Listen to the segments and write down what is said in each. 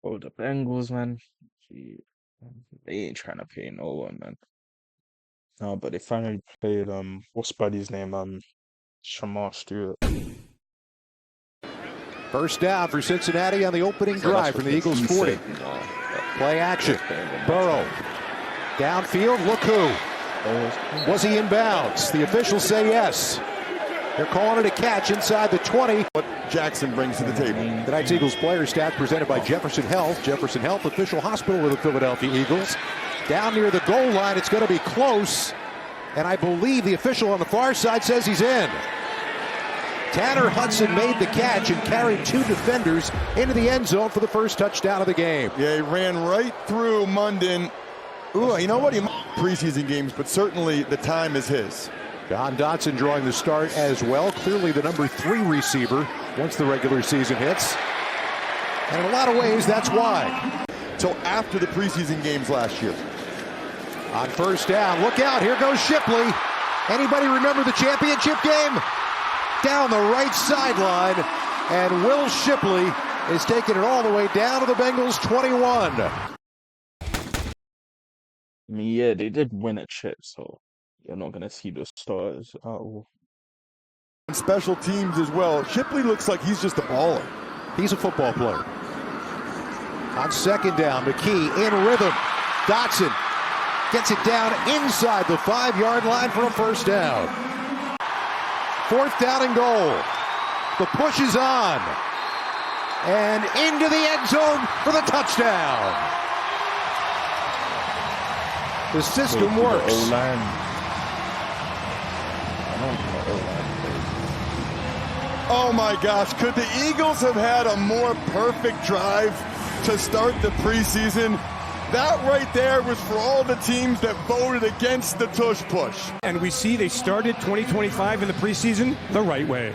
Oh, the Bengals, man. Gee, they ain't trying to pay no one, man. No, but they finally played what's Buddy's name? Shamar Stewart. First down for Cincinnati on the opening drive from the Eagles 40. Play action. Burrow. Downfield, look who. Was he in bounds? The officials say yes. They're calling it a catch inside the 20. What Jackson brings to the table. Tonight's Eagles player stat presented by Jefferson Health. Jefferson Health, official hospital of the Philadelphia Eagles. Down near the goal line, it's going to be close. And I believe the official on the far side says he's in. Tanner Hudson made the catch and carried two defenders into the end zone for the first touchdown of the game. Yeah, he ran right through Munden. Ooh, you know what? He preseason games, but certainly the time is his. John Dotson drawing the start as well. Clearly the number 3 receiver once the regular season hits. And in a lot of ways, that's why. Till after the preseason games last year. On first down, look out, here goes Shipley. Anybody remember the championship game? Down the right sideline, and Will Shipley is taking it all the way down to the Bengals 21. I mean, yeah, they did win a chip, so you're not gonna see the stars. And special teams as well. Shipley looks like he's just a baller. He's a football player. On second down, McKee in rhythm. Dotson gets it down inside the 5-yard line for a first down. Fourth down and goal. The push is on. And into the end zone for the touchdown. The system works. Oh my gosh, could the Eagles have had a more perfect drive to start the preseason? That right there was for all the teams that voted against the tush push. And we see they started 2025 in the preseason the right way.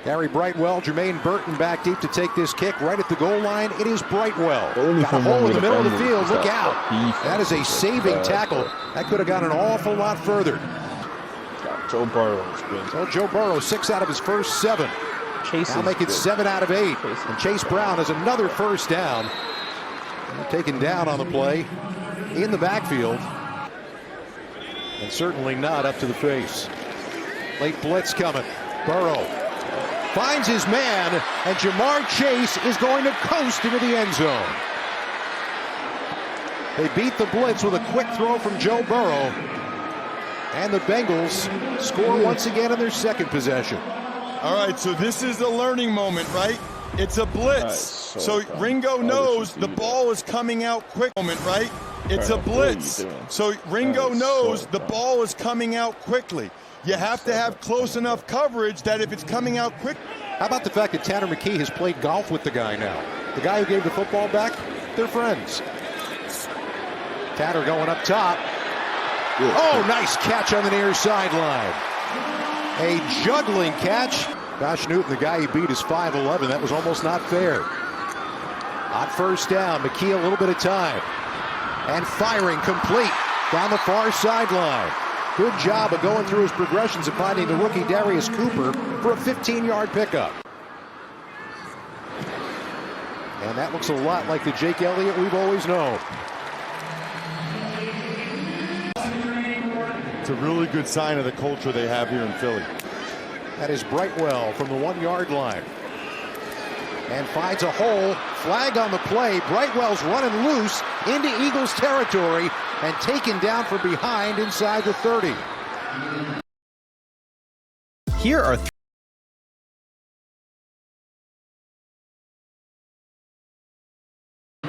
Gary Brightwell, Jermaine Burton back deep to take this kick right at the goal line. It is Brightwell. Got a hole in the middle of the field. Look out. That is a saving tackle. That could have gone an awful lot further. Joe Burrow. So Joe Burrow, 6 out of his first 7. Now make it 7 out of 8. And Chase Brown has another first down. Taken down on the play in the backfield. And certainly not up to the face. Late blitz coming. Burrow finds his man, and Jamar Chase is going to coast into the end zone. They beat the blitz with a quick throw from Joe Burrow. And the Bengals score once again in their second possession. All right, so this is a learning moment, right? It's a blitz. Right, so Ringo knows the ball is coming out quick. Moment, right? It's a blitz. So Ringo knows the ball is coming out quickly. You have to have close enough coverage that if it's coming out quick. How about the fact that Tanner McKee has played golf with the guy now? The guy who gave the football back, they're friends. Tanner going up top. Oh, nice catch on the near sideline. A juggling catch. Josh Newton, the guy he beat, is 5'11". That was almost not fair. On first down, McKee a little bit of time. And firing complete down the far sideline. Good job of going through his progressions and finding the rookie Darius Cooper for a 15-yard pickup. And that looks a lot like the Jake Elliott we've always known. It's a really good sign of the culture they have here in Philly. That is Brightwell from the 1-yard line. And finds a hole. Flag on the play. Brightwell's running loose into Eagles territory and taken down from behind inside the 30. Here are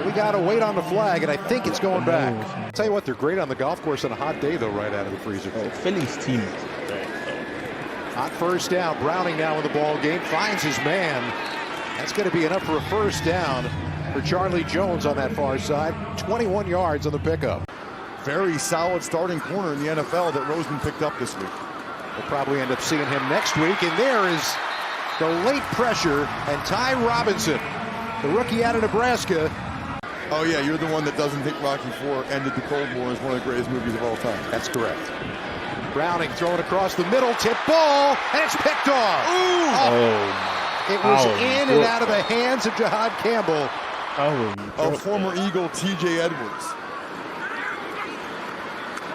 We got to wait on the flag, and I think it's going back. I'll tell you what, they're great on the golf course on a hot day, though, right out of the freezer. Philly's team. On first down, Browning now in the ball game, finds his man. That's going to be enough for a first down for Charlie Jones on that far side. 21 yards on the pickup. Very solid starting corner in the NFL that Roseman picked up this week. We'll probably end up seeing him next week. And there is the late pressure, and Ty Robinson, the rookie out of Nebraska. Oh yeah, you're the one that doesn't think Rocky IV ended the Cold War as one of the greatest movies of all time. That's correct. Browning throwing across the middle, tip ball, and it's picked off. Ooh! Oh, it was in and out of the hands of Jahad Campbell. of former Eagle T.J. Edwards.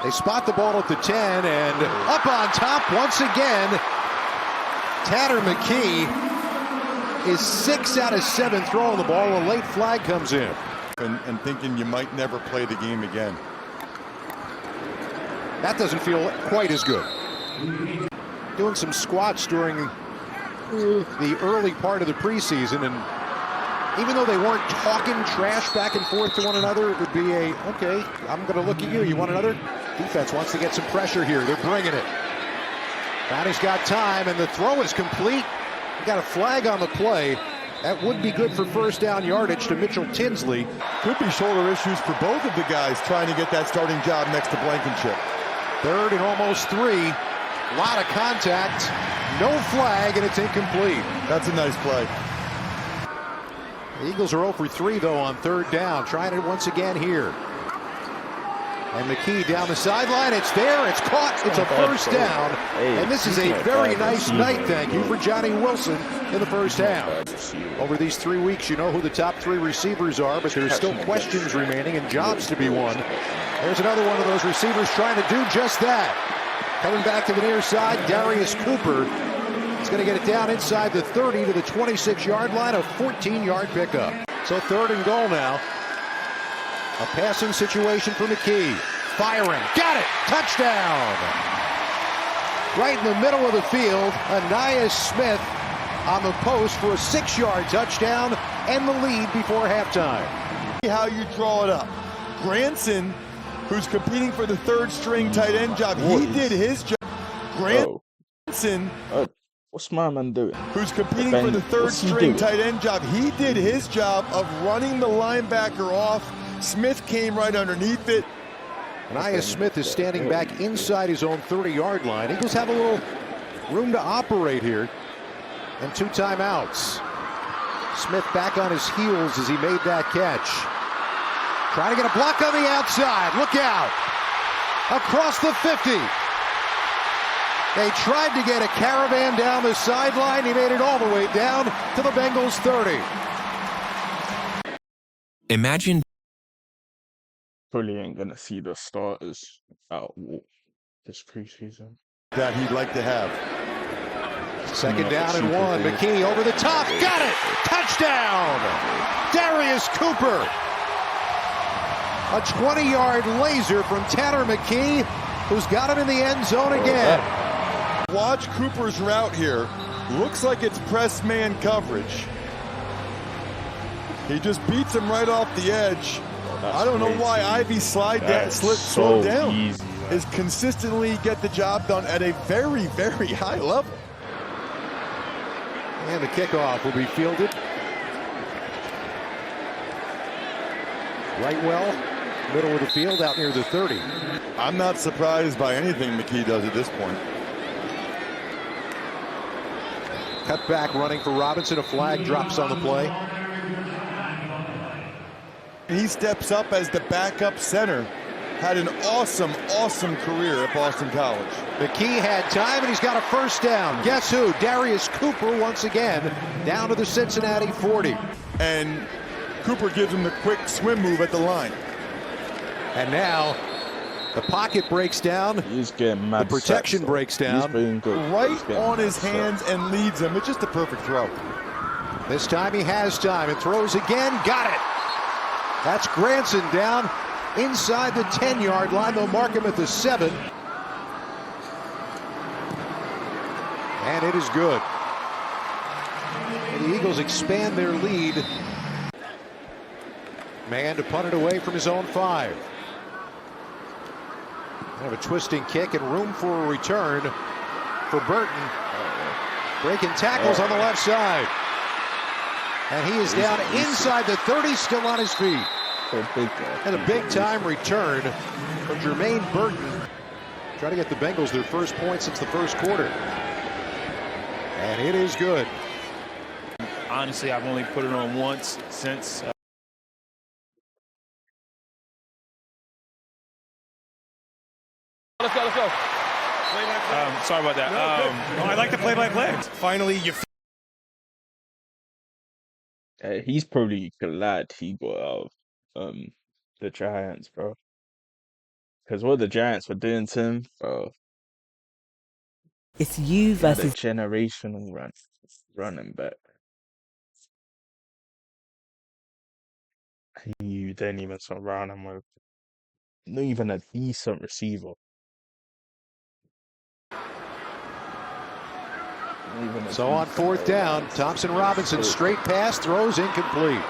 They spot the ball at the 10, and up on top once again, Tanner McKee is 6 out of 7 throwing the ball. A late flag comes in. And thinking you might never play the game again. That doesn't feel quite as good. Doing some squats during the early part of the preseason, and even though they weren't talking trash back and forth to one another, it would be a, okay, I'm going to look at you. You want another? Defense wants to get some pressure here. They're bringing it. Donnie's got time, and the throw is complete. We got a flag on the play. That would be good for first down yardage to Mitchell Tinsley. Could be shoulder issues for both of the guys trying to get that starting job next to Blankenship. 3rd and almost 3. A lot of contact. No flag, and it's incomplete. That's a nice play. The Eagles are 0 for 3, though, on 3rd down. Trying it once again here. And McKee down the sideline. It's there. It's caught. It's a first down. And this is a very nice night, thank you, for Johnny Wilson in the first half. Over these 3 weeks, you know who the top 3 receivers are, but there's still questions remaining and jobs to be won. There's another one of those receivers trying to do just that. Coming back to the near side, Darius Cooper is going to get it down inside the 30 to the 26-yard line, a 14-yard pickup. So 3rd and goal now. A passing situation for McKee. Firing. Got it. Touchdown. Right in the middle of the field, Anais Smith on the post for a 6-yard touchdown and the lead before halftime. How you draw it up. Granson, who's competing for the 3rd string tight end job, he did his job. Granson, what's my man doing? Who's competing for the 3rd string tight end job, he did his job of running the linebacker off. Smith came right underneath it. Anais Smith is standing back inside his own 30-yard line. Eagles have a little room to operate here. And 2 timeouts. Smith back on his heels as he made that catch. Trying to get a block on the outside. Look out. Across the 50. They tried to get a caravan down the sideline. He made it all the way down to the Bengals 30. Imagine Probably ain't gonna see the starters out this preseason. That he'd like to have. 2nd down and 1. McKee over the top. Got it. Touchdown. Darius Cooper. A 20-yard laser from Tanner McKee, who's got him in the end zone again. Watch Cooper's route here. Looks like it's press man coverage. He just beats him right off the edge. I don't know why Ivy slowed down. Easy, is consistently get the job done at a very, very high level. And the kickoff will be fielded. Right well, middle of the field, out near the 30. I'm not surprised by anything McKee does at this point. Cut back running for Robinson. A flag drops on the play. He steps up as the backup center. Had an awesome career at Boston College. McKee had time, and he's got a first down. Guess who? Darius Cooper once again down to the Cincinnati 40. And Cooper gives him the quick swim move at the line. And now the pocket breaks down. He's getting mad. The protection breaks down. He's being good. Right on his hands and leads him. It's just a perfect throw. This time he has time and throws again. Got it. That's Granson down inside the 10-yard line. They'll mark him at the 7. And it is good. And the Eagles expand their lead. Man to punt it away from his own 5. Kind of a twisting kick and room for a return for Burton. Breaking tackles on the left side. And he is down inside the 30, still on his feet. And a big-time return from Jermaine Burton. Trying to get the Bengals their first point since the first quarter. And it is good. Honestly, I've only put it on once since. Let's go. Sorry about that. I like the play-by-play. Finally, you. He's probably glad he got out of the Giants, bro. Because what the Giants were doing to him, bro, It's you he had a versus generational running back. You didn't even surround him with not even a decent receiver. Not even a So on decent fourth down, O-line. Thompson Robinson straight pass, throws incomplete.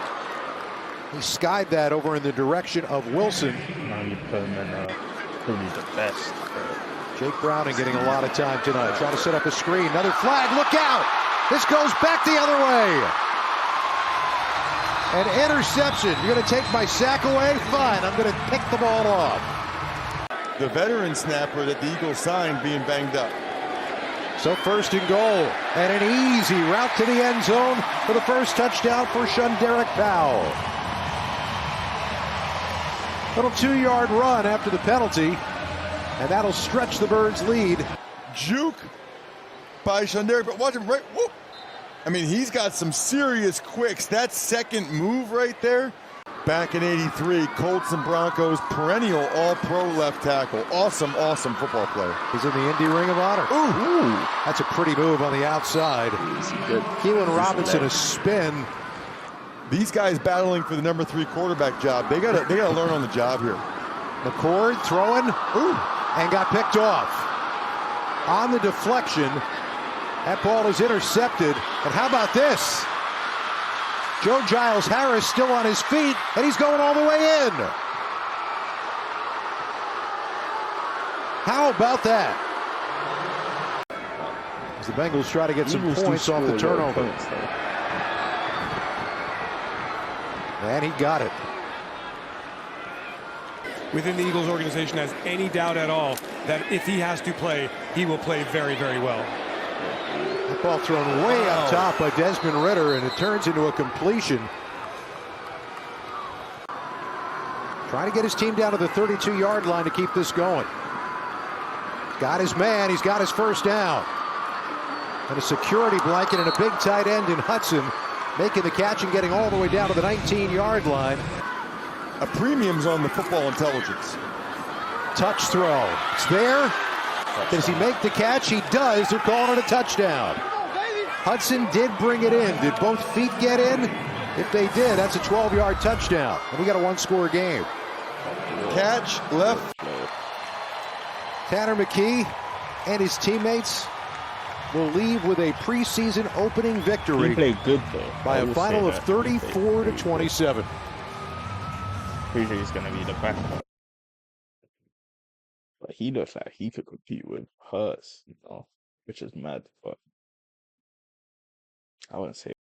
He skied that over in the direction of Wilson. Now you put him in probably the best. Jake Browning getting a lot of time tonight. Trying to set up a screen. Another flag. Look out! This goes back the other way. An interception. You're going to take my sack away? Fine. I'm going to pick the ball off. The veteran snapper that the Eagles signed being banged up. So first and goal. And an easy route to the end zone for the first touchdown for Shunderick Powell. Little 2-yard run after the penalty. And that'll stretch the Birds' lead. Juke by Shunderick, but watch him right. Whoop. I mean, he's got some serious quicks. That second move right there. Back in '83, Colts and Broncos, perennial all-pro left tackle. Awesome, awesome football player. He's in the Indy Ring of Honor. Ooh. That's a pretty move on the outside. Keelan Robinson a spin. These guys battling for the number 3 quarterback job. They gotta learn on the job here. McCord throwing. Ooh. And got picked off. On the deflection, that ball is intercepted. And how about this? Joe Giles Harris still on his feet, and he's going all the way in. How about that? As the Bengals try to get some points off the turnover. And he got it. Within the Eagles organization has any doubt at all that if he has to play, he will play very, very well. That ball thrown way up top by Desmond Ridder, and it turns into a completion. Trying to get his team down to the 32-yard line to keep this going. Got his man. He's got his first down. And a security blanket and a big tight end in Hudson making the catch and getting all the way down to the 19-yard line. A premium's on the football intelligence. Touch throw. It's there. Does he make the catch? He does. They're calling it a touchdown. Hudson did bring it in. Did both feet get in? If they did, that's a 12-yard touchdown. And we got a one-score game. Catch left. Tanner McKee and his teammates will leave with a preseason opening victory. He played good though. By a final of 34-27. Pretty sure he's gonna be the backup. But he looks like he could compete with Hurts, which is mad. But I wouldn't say